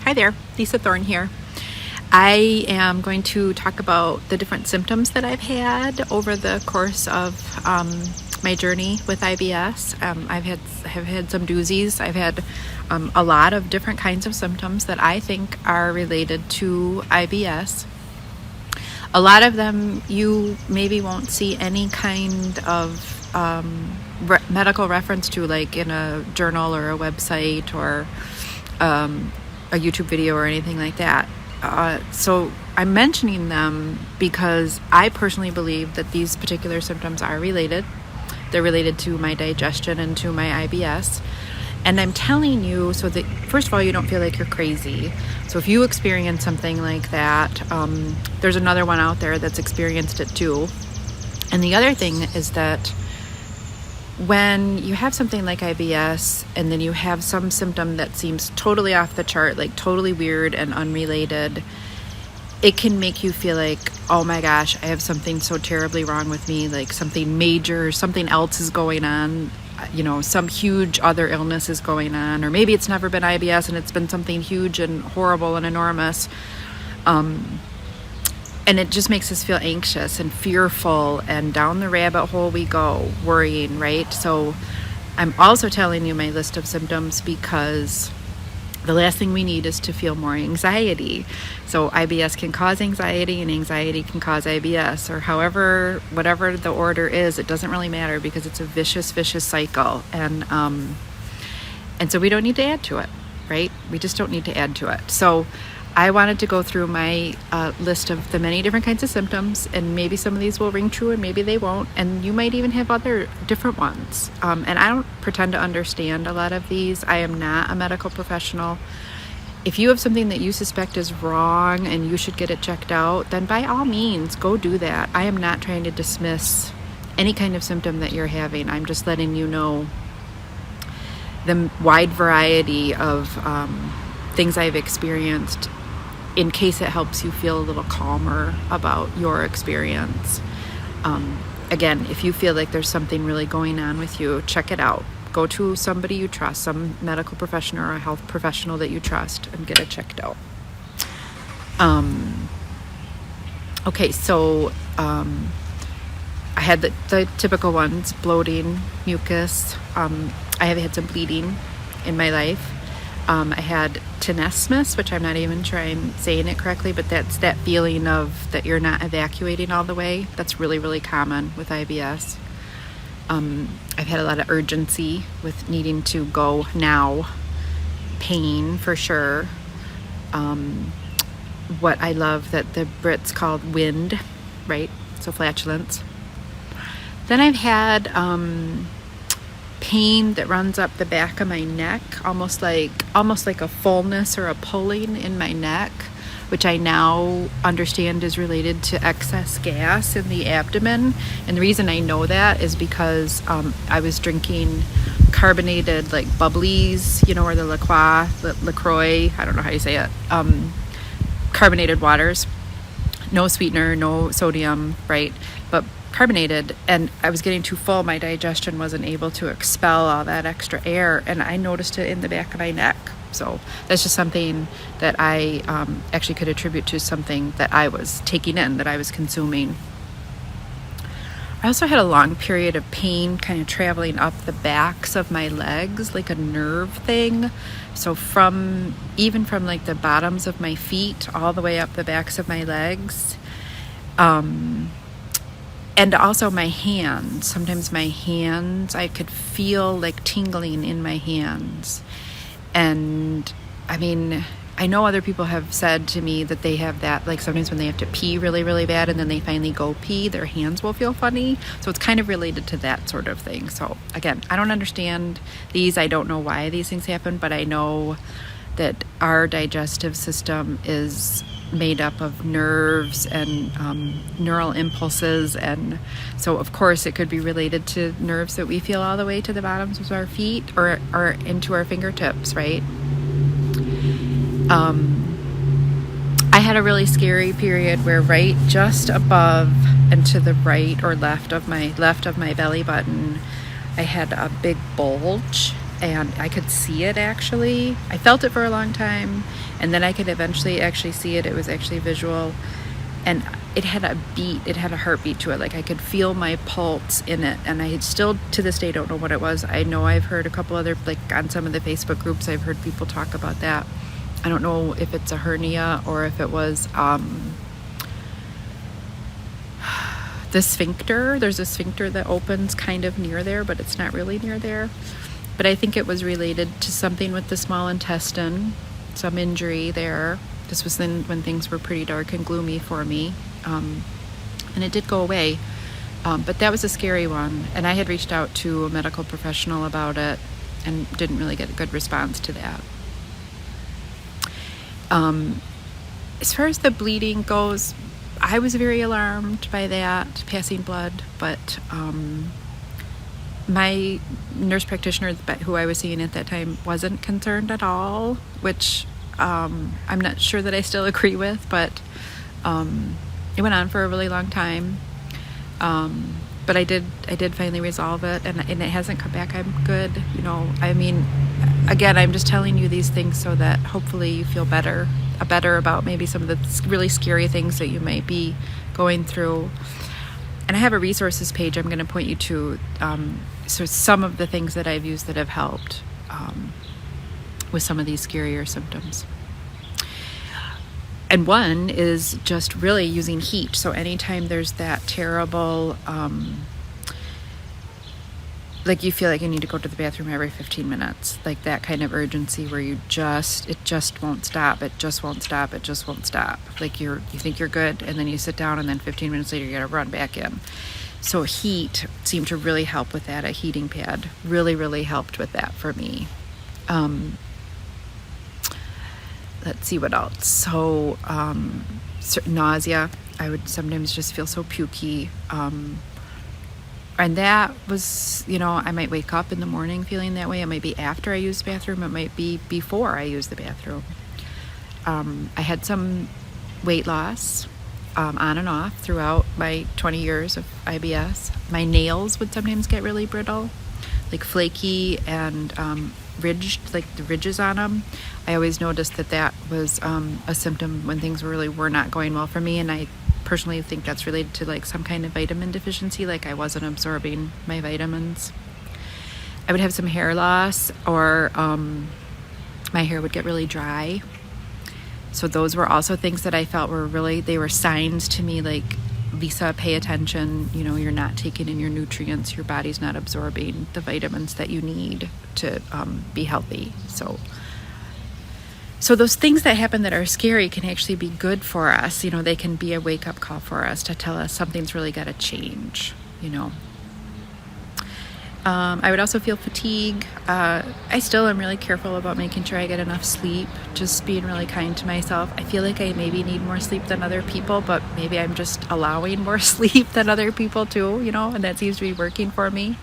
Hi there, Lisa Thorne here. I am going to talk about the different symptoms that I've had over the course of my journey with IBS. Have had some doozies. I've had a lot of different kinds of symptoms that I think are related to IBS. A lot of them you maybe won't see any kind of medical reference to, like in a journal or a website or a YouTube video or anything like that. So I'm mentioning them because I personally believe that these particular symptoms are related. They're related to my digestion and to my IBS. And I'm telling you so that, first of all, you don't feel like you're crazy. So if you experience something like that, there's another one out there that's experienced it too. And the other thing is that when you have something like IBS and then you have some symptom that seems totally off the chart, like totally weird and unrelated, it can make you feel like, oh my gosh, I have something so terribly wrong with me, like something major, something else is going on, some huge other illness is going on, or maybe it's never been IBS and it's been something huge and horrible and enormous. And it just makes us feel anxious and fearful, and down the rabbit hole we go, worrying, right? So I'm also telling you my list of symptoms because the last thing we need is to feel more anxiety. So IBS can cause anxiety, and anxiety can cause IBS, or whatever the order is, it doesn't really matter because it's a vicious cycle. And so we don't need to add to it, right? We just don't need to add to it. So I wanted to go through my list of the many different kinds of symptoms, and maybe some of these will ring true and maybe they won't, and you might even have other different ones. And I don't pretend to understand a lot of these. I am not a medical professional. If you have something that you suspect is wrong and you should get it checked out, then by all means, go do that. I am not trying to dismiss any kind of symptom that you're having. I'm just letting you know the wide variety of things I've experienced, in case it helps you feel a little calmer about your experience. Again, if you feel like there's something really going on with you, check it out. Go to somebody you trust, some medical professional or a health professional that you trust, and get it checked out. Okay, so I had the typical ones: bloating, mucus. I have had some bleeding in my life. I had tenesmus, which I'm not even sure I'm saying it correctly, but that's that feeling of that you're not evacuating all the way. That's really, really common with IBS. I've had a lot of urgency with needing to go now. Pain, for sure. What I love that the Brits called wind, right? So flatulence. Then I've had pain that runs up the back of my neck, almost like a fullness or a pulling in my neck, which I now understand is related to excess gas in the abdomen. And the reason I know that is because I was drinking carbonated, like bubblies, or the LaCroix, I don't know how you say it, carbonated waters, no sweetener, no sodium, right? But carbonated, and I was getting too full. My digestion wasn't able to expel all that extra air, and I noticed it in the back of my neck. So that's just something that I actually could attribute to something that I was taking in, that I was consuming. I also had a long period of pain kind of traveling up the backs of my legs, like a nerve thing. So even from like the bottoms of my feet all the way up the backs of my legs. And also my hands. Sometimes my hands, I could feel like tingling in my hands. And I mean, I know other people have said to me that they have that, like sometimes when they have to pee really, really bad and then they finally go pee, their hands will feel funny. So it's kind of related to that sort of thing. So again, I don't understand these. I don't know why these things happen, but I know that our digestive system is made up of nerves and neural impulses, and so of course it could be related to nerves that we feel all the way to the bottoms of our feet or into our fingertips, right? I had a really scary period where right just above and to the right or left of my belly button, I had a big bulge, and I could see it actually. I felt it for a long time, and then I could eventually actually see it. It was actually visual, and it had a beat, it had a heartbeat to it. Like I could feel my pulse in it, and I still to this day don't know what it was. I know I've heard a couple other, like on some of the Facebook groups, I've heard people talk about that. I don't know if it's a hernia or if it was the sphincter. There's a sphincter that opens kind of near there, but it's not really near there. But I think it was related to something with the small intestine, some injury there. This was then when things were pretty dark and gloomy for me. And it did go away. But that was a scary one. And I had reached out to a medical professional about it and didn't really get a good response to that. As far as the bleeding goes, I was very alarmed by that, passing blood, but my nurse practitioner who I was seeing at that time wasn't concerned at all, which I'm not sure that I still agree with, but it went on for a really long time. But I did finally resolve it, and it hasn't come back. I'm good. I mean, again, I'm just telling you these things so that hopefully you feel better about maybe some of the really scary things that you might be going through. And I have a resources page I'm going to point you to. So some of the things that I've used that have helped with some of these scarier symptoms. And one is just really using heat. So anytime there's that terrible, like you feel like you need to go to the bathroom every 15 minutes, like that kind of urgency where it just won't stop. It just won't stop. It just won't stop. Like you think you're good, and then you sit down, and then 15 minutes later you got to run back in. So heat seemed to really help with that. A heating pad really, really helped with that for me. Let's see what else. So nausea. I would sometimes just feel so pukey. And that was, I might wake up in the morning feeling that way. It might be after I use the bathroom. It might be before I use the bathroom. I had some weight loss on and off throughout my 20 years of IBS. My nails would sometimes get really brittle, like flaky and ridged, like the ridges on them. I always noticed that was a symptom when things were not going well for me, and I personally think that's related to like some kind of vitamin deficiency, like I wasn't absorbing my vitamins. I would have some hair loss, or my hair would get really dry. So those were also things that I felt they were signs to me, like, Lisa, pay attention, you're not taking in your nutrients, your body's not absorbing the vitamins that you need to be healthy. So those things that happen that are scary can actually be good for us. They can be a wake-up call for us to tell us something's really got to change, I would also feel fatigue. I still am really careful about making sure I get enough sleep, just being really kind to myself. I feel like I maybe need more sleep than other people, but maybe I'm just allowing more sleep than other people too, and that seems to be working for me.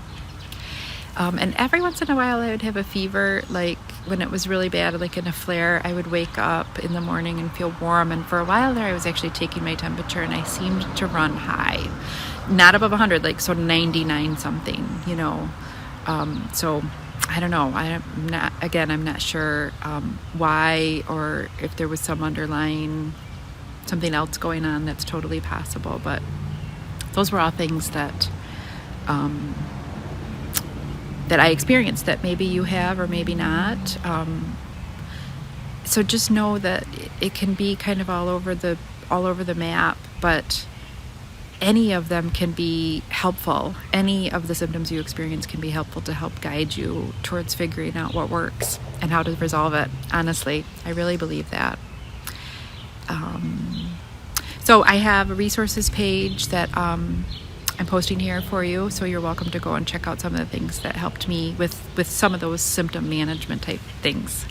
And every once in a while I would have a fever, like when it was really bad, like in a flare. I would wake up in the morning and feel warm, and for a while there I was actually taking my temperature and I seemed to run high, not above 100, like so 99 something, so I don't know. I'm not sure why, or if there was some underlying something else going on. That's totally possible, but those were all things that I experienced that maybe you have or maybe not. So just know that it can be kind of all over the map, but any of them can be helpful. Any of the symptoms you experience can be helpful to help guide you towards figuring out what works and how to resolve it. Honestly, I really believe that. So I have a resources page that I'm posting here for you, so you're welcome to go and check out some of the things that helped me with some of those symptom management type things.